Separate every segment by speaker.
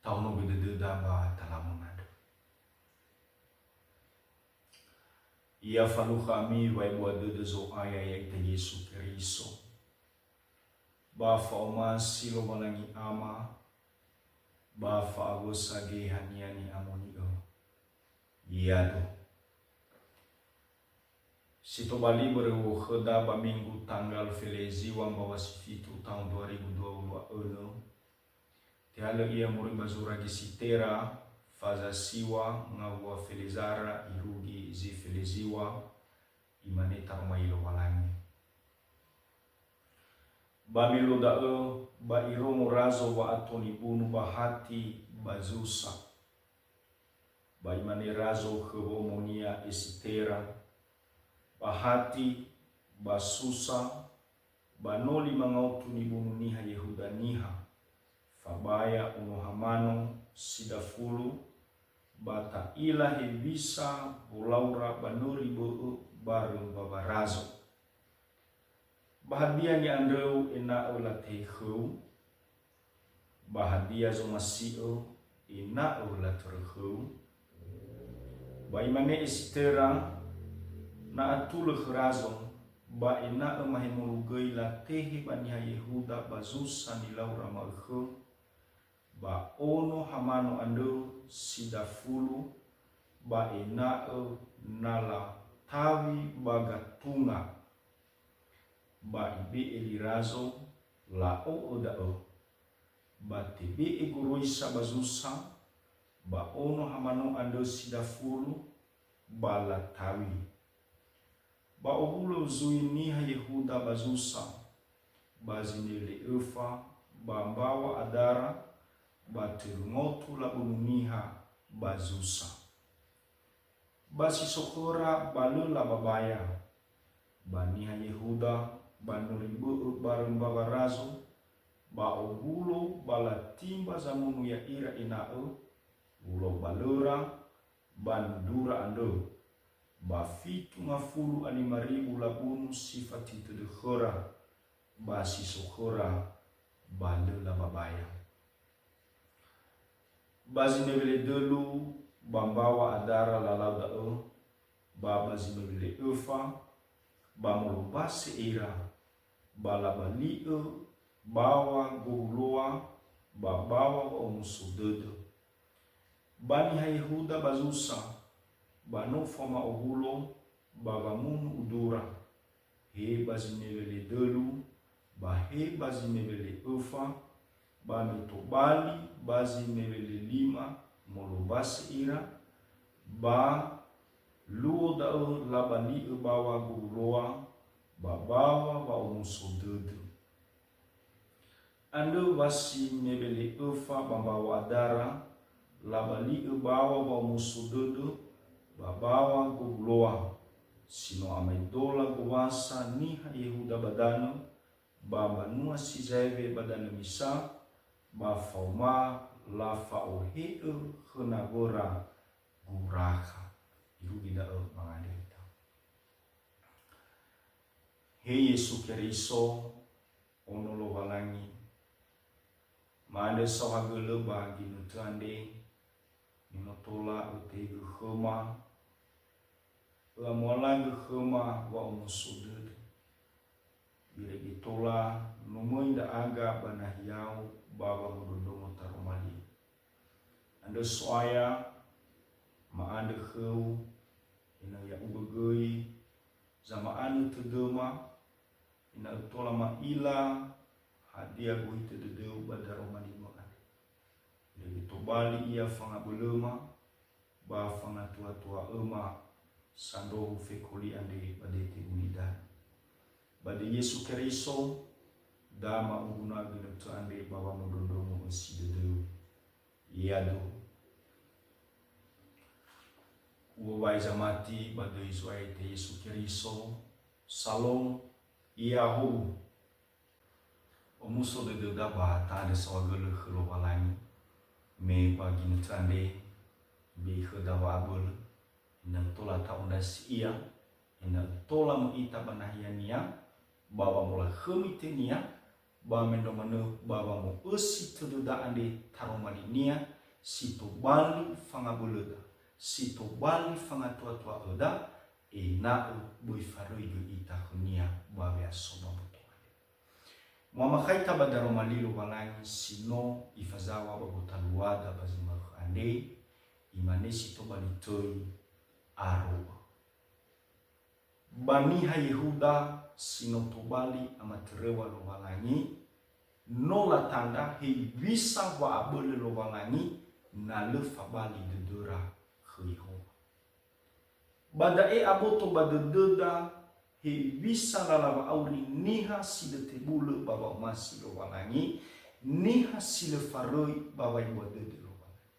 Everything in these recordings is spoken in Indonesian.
Speaker 1: tau no bidededa ba talamunado. Ia falu kami vai buat dede zo aya ya ita Yesu Keriso. Ba fa oma silo malangi ama, ba fa agosa ge haniani amonio. Ia do. Sito bali berewo kheda ba minggu tanggal Felezi wang bawa sifitu tahun 2022. Tiala ia muri bazura gisitera faza siwa ngawua Felizara irugi zi Feleziwa imaneta mailo walangi. Ba milo da'e ba iromo razo wa atoni bunu bahati bazusa. Ba imane razo khebo monia esitera bahati basusa banoli mangautu ni bunu niha Yehuda niha. Fabaya unohamano sidafulu bata ila hebisa bolaura banuri bo baru babarazo. Bahadia ni andeu ena olatehu bahadia zomasio ena olaterhu. Baimane istera na atul khrazon ba ena mahemulugai la tehi baniha Yehuda bazusa ni laura malkhu. Ba ono hamano ando sidafulu ba ena'e nala tawi bagatunga ba ibe elirazo la o oda'o ba tebe eguruisa bazusa ba ono hamano ando sidafulu ba la tawi ba obulo zuiniha Yehuda bazusa ba zinele efa ba mbawa adara baterungotu la ununiha bazusa. Basi sokora balula babaya baniha Yehuda banuribu bareng babarazo ba obulo balatimba zamunu ya ira ina'e ulo balera bandura ando ba fitu ngafulu animaribu labunu sifati tedekhora basi sokora balula babaya. Bazi mebele delu bambawa adara lalau da'e babazi mebele efa bamulubase ira balabali'e bawa gohuloa babawa wa omusudede bani Yehuda bazusa banofa ma ohulo bagamunu udura he bazi mebele delu bahe bazi mebele efa bami tobali bazi mebele lima molobas ira ba luo da'e labani e bawa guloa babawa ba omusodede ando basi mebele efa bambawa adara labali e bawa ba omusodede babawa guloa sino amaidola kuwasa niha Yehuda badano ba manua sizaive badano misa ba fauma la faohe khenagora guraka irugi da'e mangadeta. He Yesu Keriso ono lo walangi mande sawagele bagi nutrande minotola utegu khema la molang khema wa omusudede bila gitola numoinda aga banahiau baba mudondongo taromali ando soaya ma ande kheu ina ya ubegei zama anu tegema ina tola ma ila hadia goite dedeu badaromali makan bila tobali ia fanga belema ba fanga tua-tua ema sando fekoli ande badete unidan bade Yesu Keriso dama uguna ginoto ande baba mudondomo usidedeu iado ubai zamati bade Israel te Yesu Keriso salom iahu omuso dedeu daba ta de sawagele khelo walani me bagi nutrande be khedawa abul ina tola ta undas ia ina tola mu ita banahia nia baba mula khemitenia ba mendo manu baba mo usi tududa ande taromali nia situ bali fangabuluda situ bali fangatua-tua oda na bui farui du ita kunia babe asoma mutuane mama kaita badaro malilo walangi sino ifazawa babutaluada bazima ande imane situ bali toi aro baniha Yehuda sino tobali amaterewa lo walangi nola tanda hei bisa wa abole lo walangi na lefa bali dedera kheiho bada aboto badededa hei bisa lalaba auri niha sile tebule baba masi lo walangi niha sile faroi baba iwa dede lo walangi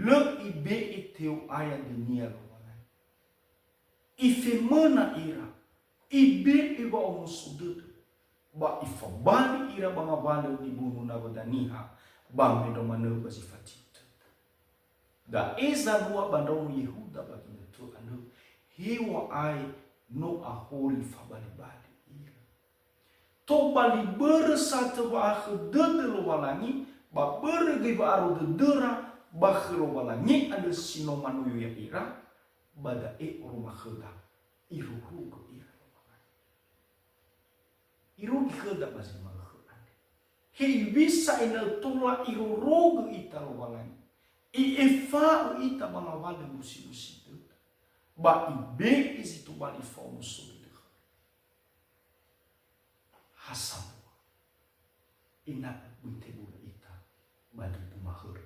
Speaker 1: le ibe eteu aya dunia lo walangi ife mana ira ibe iwa omusududu ba ifabali ira banga vale di bunu na badaniha ba medo manu basifati da eza lua bandamu Yehuda bagi netu anu hiwa ai no ahori fabali bali ira to bali bersate ba khedede lo walangi ba berge ba aru dedera ba khelo walangi anu sino manu ya ira bada rumah kheda iru rugo ira iru kheda basi makheda he bisa ina tola iru rugo ita lo walangi i efa ita banga wale musi ba ibe izitu bali fomu sobi hasam ina buitebula ita bali pumahur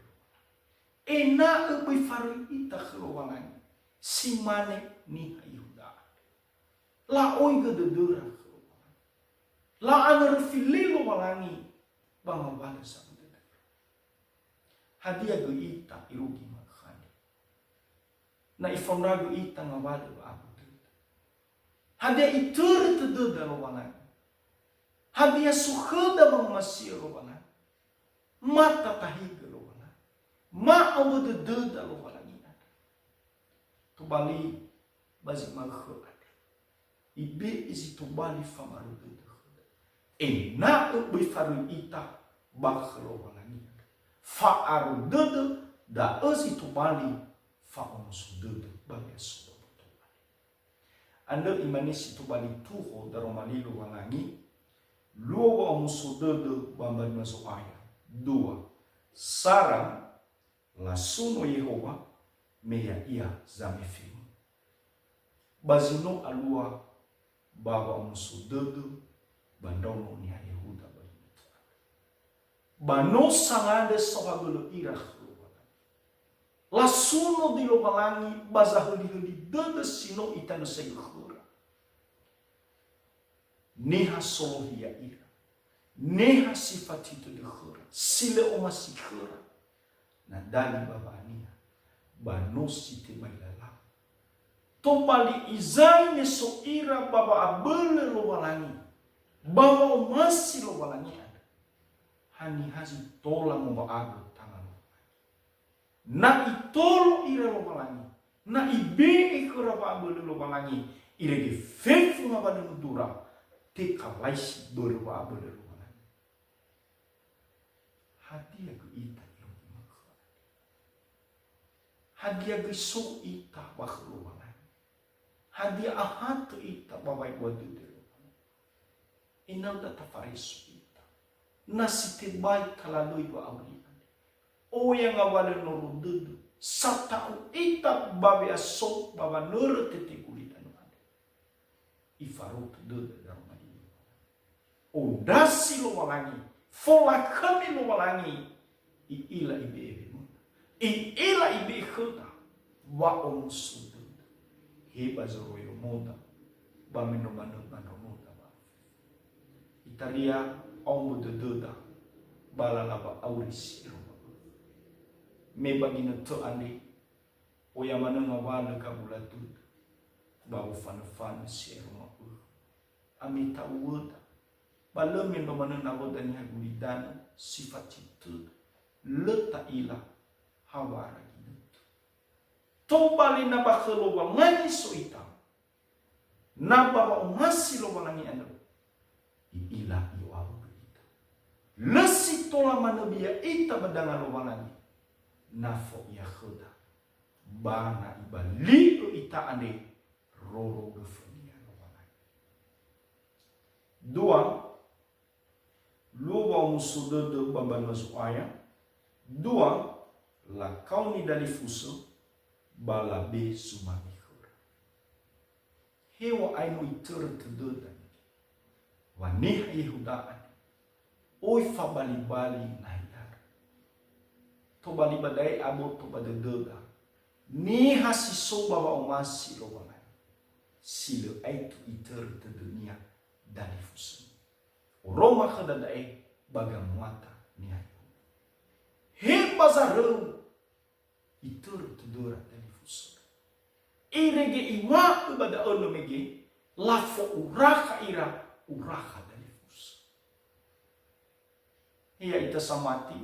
Speaker 1: ina ubi faru ita khrowangan simane ni Yehuda la oiga de dura khrowangan la anger fililo walangi banga wale sabu hadiah go ita irugi makhani na ifonrago ita ngawale ba abu hadiah itur tudu da walangi hadiah sukhada bang masih walangi mata tahiga walangi ma awu de da walangi to bali bazik magho ibe isi to bali famaru de na ubi faru ita bakhlo walangi fa aru dede da ezi tu bali fa onsu dede bali asu betul anda imani si tu bali tuho daromalilu walangi luo onsu dede bamba masuk ayat dua sarang lasuno Yehova meya ia zamefim bazino alua baba onsu dede bandono ni Yehuda bano sangade sohagolo irah la suno di lo walangi bazahuli dede sino itano seghura neha solohia ira neha sifat itu de khura sile omasi khura na dali babania bano site bailala to bali izaine so ira baba abele lo walangi baba omasi lo walangi hani hazi tola mo ago tangan na itolo ira lo walangi na ibe ikura ba abole lo walangi ire ge fefu ma badu dura te kalaisi dole ba abole lo walangi hadiah ke ita irogi makha hadiah ge so ita ba lo walangi hadiah ahat ita ba bai wadu de lo inal da tafarisu nasi tebai kalaloi wa auri o yang awale noru dudu satau ita babe aso baba nur tete kulitan ade ifarut dudu darmani o dasi lo walangi fola kami lo walangi i ila ibe i ila ibe khota wa on sudu heba zoroyo moda ba menomano moda ba Italia ombo de deda balalaba auris me bagina to ande o yamana ngawala kabulatu babu fan sero amita wuda balame no mana nabodan hagulidan sifat itu leta ila hawara gitu to bali na bakhlo wa ngani so ita na baba umasi lo wangi ando ila lesi tola manabia ita badangan lagi nafo ya khuda bana ibali ita ande roro gefenia lagi. Dua luwa musuda de baban masuk ayah. Dua la kauni dali fuso bala be sumabihur. Hewa ainu itur tedodan wanih yehudaan oi fa bali nayar to bali badai abo to badadada ni hasiso baba omasi lo wanai silo aitu itur tedunia dali fuso Roma kedadai bagang muata ni ayu he bazareu itur tedura dali fuso irege iwa ubada ono mege lafo uraka ira uraka dali fuso. Ia ita samati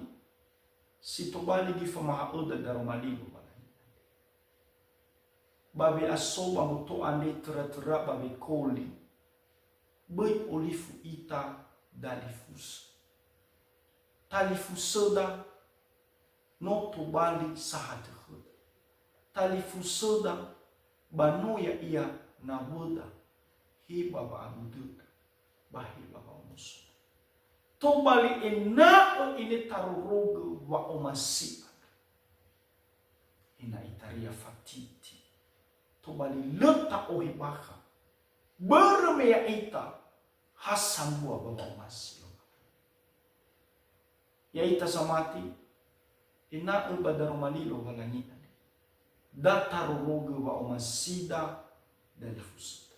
Speaker 1: si tobali di famaha oda daromaligo babi asoba muto ande tera babi koli bai olifu ita dali fuso tali fusoda no tobali sahate hoda tali fusoda banoya ia na boda hi baba abududa bahi baba musuh to bali ena ine tarurogo wa omasi ina itaria fatiti to bali leta ohibaka bermea ita hasambua baba omasi ya ita samati ina ubadaro malilo walangina da tarurogo wa omasida dari fusuda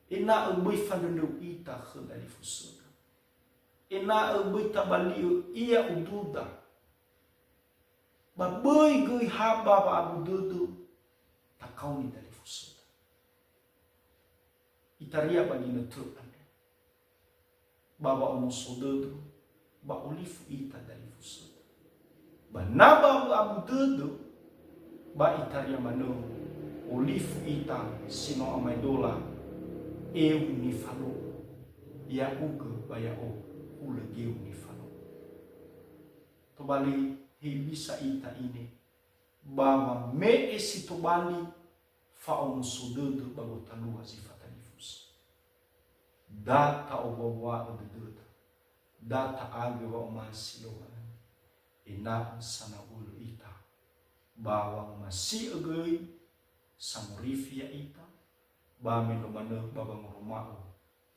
Speaker 1: ina ubui fanundu ita dari fusuda ina ubui tabaliu ia ududa babui gui haba ba abududu takauni dari fusuda itaria bagi netruk ane baba omosodudu ba olifu ita dari fusuda ba naba abududu ba itaria manu olifu ita sino amaidola eu ni falo ya uga baya o ula geu ni falo to bali bisa ita ini bama me esi to bali fa on sududu bago talua sifata difus data obawa oduduta data age wa omasi lohan ina sana ulu ita bawang masih agui samurifia ita bami no mana babang rumah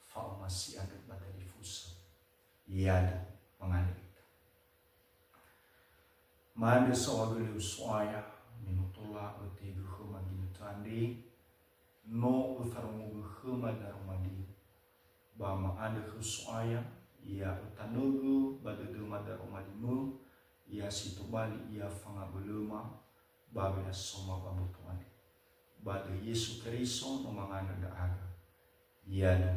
Speaker 1: fa masih ada pada difusa iada mengani ita mande sawagele uswaya minutula otigu huma ginutandi no ufarungu huma darumadi bama ande uswaya ia utanugu badadu madarumadi mu ia situbali ia fanga beluma babe soma babutuani bade Yesu Kristo no mangana da aga. Yado